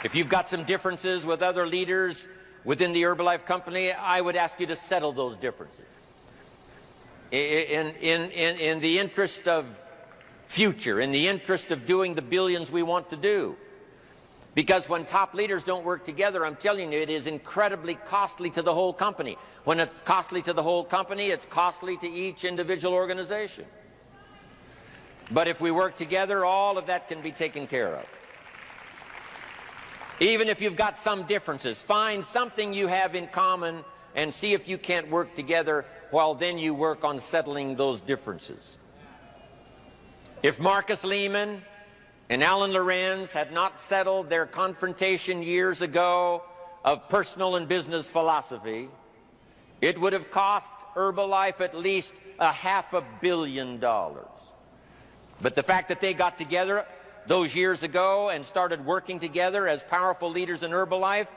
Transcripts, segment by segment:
If you've got some differences with other leaders within the Herbalife company, I would ask you to settle those differences. In the interest of future, in the interest of doing the billions we want to do. Because when top leaders don't work together, I'm telling you, it is incredibly costly to the whole company. When it's costly to the whole company, it's costly to each individual organization. But if we work together, all of that can be taken care of. Even if you've got some differences, find something you have in common and see if you can't work together, while then you work on settling those differences. If Marcus Lehman and Alan Lorenz had not settled their confrontation years ago of personal and business philosophy, it would have cost Herbalife at least $500 million. But the fact that they got together those years ago and started working together as powerful leaders in Herbalife,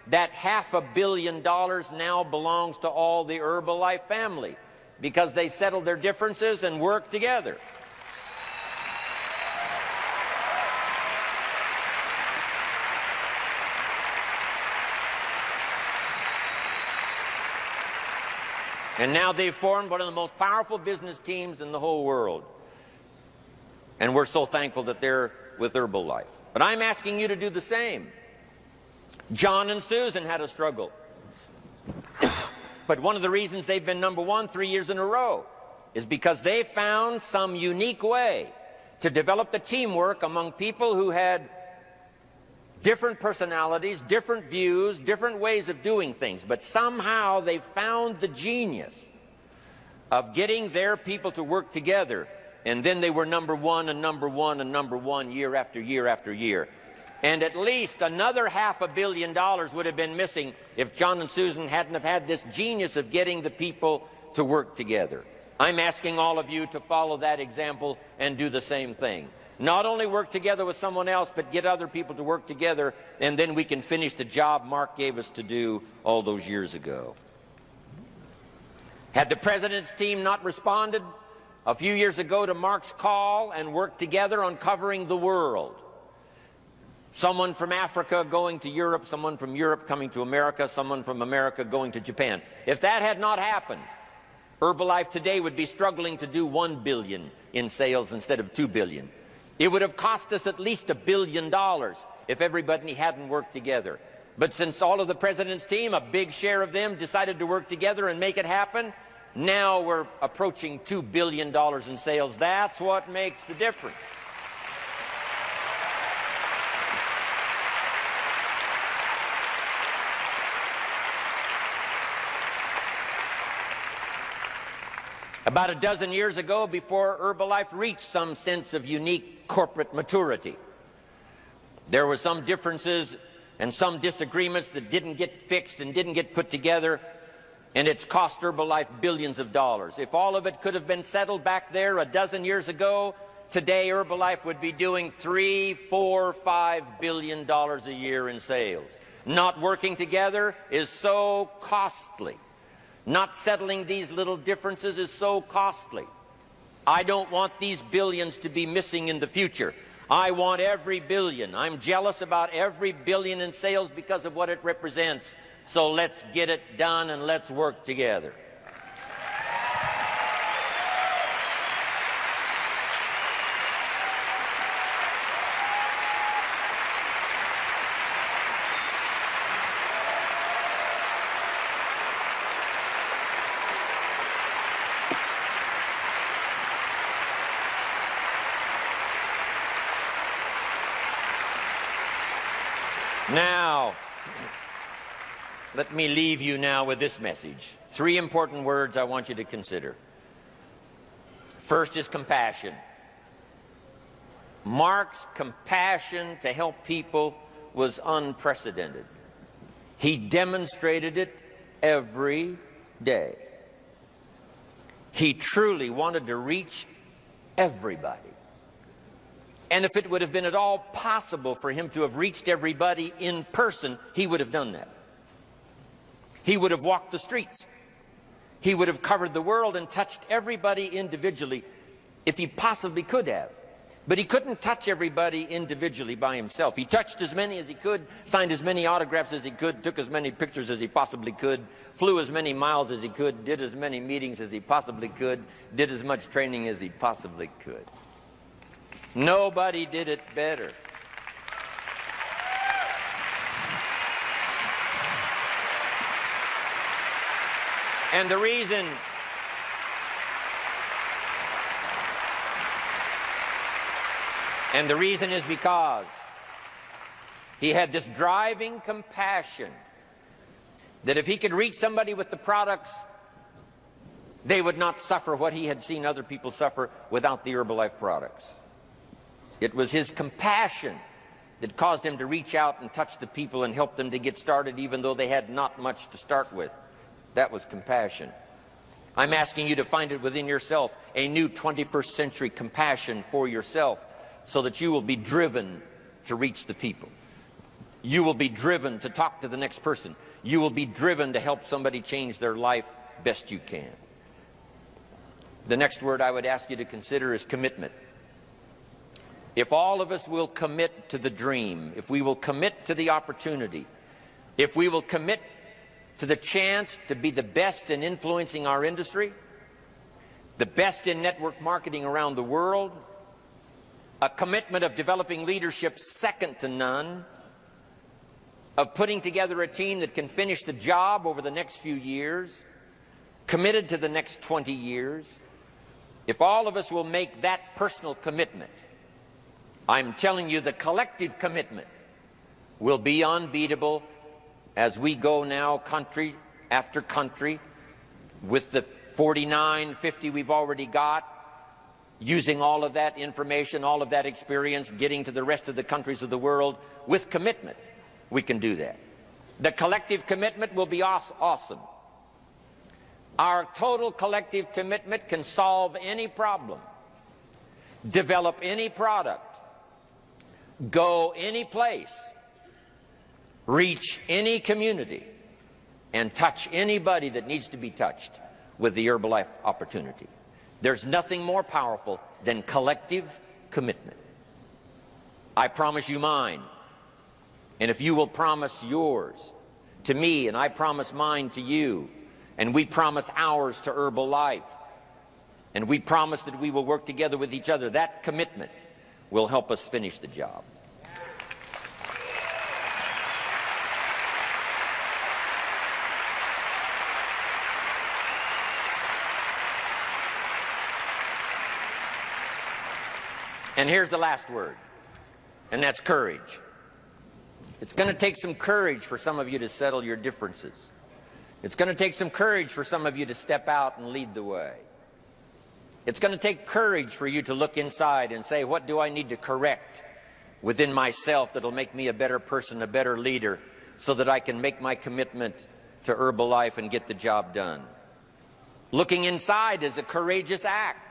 that $500 million now belongs to all the Herbalife family because they settled their differences and worked together. And now they've formed one of the most powerful business teams in the whole world. And we're so thankful that they're with Herbalife. But I'm asking you to do the same. John and Susan had a struggle. But one of the reasons they've been #1 3 years in a row is because they found some unique way to develop the teamwork among people who had different personalities, different views, different ways of doing things. But somehow they found the genius of getting their people to work together. And then they were #1 and #1 and #1 year after year after year. And at least another $500 million would have been missing if John and Susan hadn't have had this genius of getting the people to work together. I'm asking all of you to follow that example and do the same thing. Not only work together with someone else, but get other people to work together, and then we can finish the job Mark gave us to do all those years ago. Had the president's team not responded a few years ago to Mark's call and worked together on covering the world, someone from Africa going to Europe, someone from Europe coming to America, someone from America going to Japan. If that had not happened, Herbalife today would be struggling to do $1 billion in sales instead of $2 billion. It would have cost us at least $1 billion if everybody hadn't worked together. But since all of the president's team, a big share of them, decided to work together and make it happen, now we're approaching $2 billion in sales. That's what makes the difference. About a dozen years ago, before Herbalife reached some sense of unique corporate maturity, there were some differences and some disagreements that didn't get fixed and didn't get put together, and it's cost Herbalife billions of dollars. If all of it could have been settled back there a dozen years ago, today Herbalife would be doing $3, $4, $5 billion a year in sales. Not working together is so costly. Not settling these little differences is so costly. I don't want these billions to be missing in the future. I want every billion. I'm jealous about every billion in sales because of what it represents. So let's get it done and let's work together. Now, let me leave you now with this message. 3 important words I want you to consider. First is compassion. Mark's compassion to help people was unprecedented. He demonstrated it every day. He truly wanted to reach everybody. And if it would have been at all possible for him to have reached everybody in person, he would have done that. He would have walked the streets. He would have covered the world and touched everybody individually if he possibly could have. But he couldn't touch everybody individually by himself. He touched as many as he could, signed as many autographs as he could, took as many pictures as he possibly could, flew as many miles as he could, did as many meetings as he possibly could, did as much training as he possibly could. Nobody did it better. And the reason is because he had this driving compassion that if he could reach somebody with the products, they would not suffer what he had seen other people suffer without the Herbalife products. It was his compassion that caused him to reach out and touch the people and help them to get started even though they had not much to start with. That was compassion. I'm asking you to find it within yourself, a new 21st century compassion for yourself, so that you will be driven to reach the people. You will be driven to talk to the next person. You will be driven to help somebody change their life best you can. The next word I would ask you to consider is commitment. If all of us will commit to the dream, if we will commit to the opportunity, if we will commit to the chance to be the best in influencing our industry, the best in network marketing around the world, a commitment of developing leadership second to none, of putting together a team that can finish the job over the next few years, committed to the next 20 years, if all of us will make that personal commitment, I'm telling you the collective commitment will be unbeatable as we go now country after country with the 49, 50 we've already got, using all of that information, all of that experience, getting to the rest of the countries of the world with commitment. We can do that. The collective commitment will be awesome. Our total collective commitment can solve any problem, develop any product, go any place, reach any community, and touch anybody that needs to be touched with the Herbalife opportunity. There's nothing more powerful than collective commitment. I promise you mine, and if you will promise yours to me, and I promise mine to you, and we promise ours to Herbalife, and we promise that we will work together with each other, that commitment will help us finish the job. And here's the last word, and that's courage. It's going to take some courage for some of you to settle your differences. It's going to take some courage for some of you to step out and lead the way. It's going to take courage for you to look inside and say, what do I need to correct within myself that'll make me a better person, a better leader, so that I can make my commitment to Herbalife and get the job done. Looking inside is a courageous act.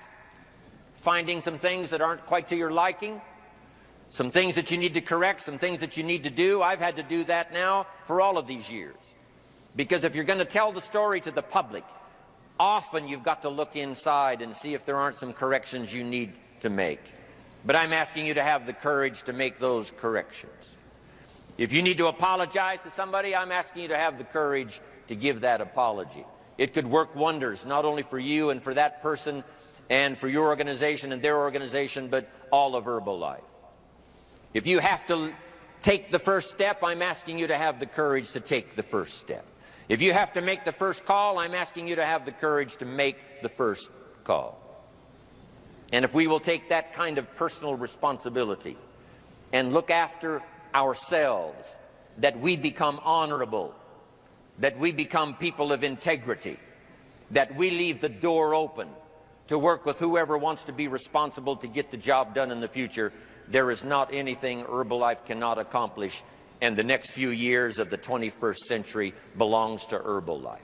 Finding some things that aren't quite to your liking, some things that you need to correct, some things that you need to do. I've had to do that now for all of these years. Because if you're going to tell the story to the public, often you've got to look inside and see if there aren't some corrections you need to make. But I'm asking you to have the courage to make those corrections. If you need to apologize to somebody, I'm asking you to have the courage to give that apology. It could work wonders, not only for you and for that person and for your organization and their organization, but all of Herbalife. If you have to take the first step, I'm asking you to have the courage to take the first step. If you have to make the first call, I'm asking you to have the courage to make the first call. And if we will take that kind of personal responsibility and look after ourselves, that we become honorable, that we become people of integrity, that we leave the door open to work with whoever wants to be responsible to get the job done in the future, there is not anything Herbalife cannot accomplish, and the next few years of the 21st century belongs to Herbalife.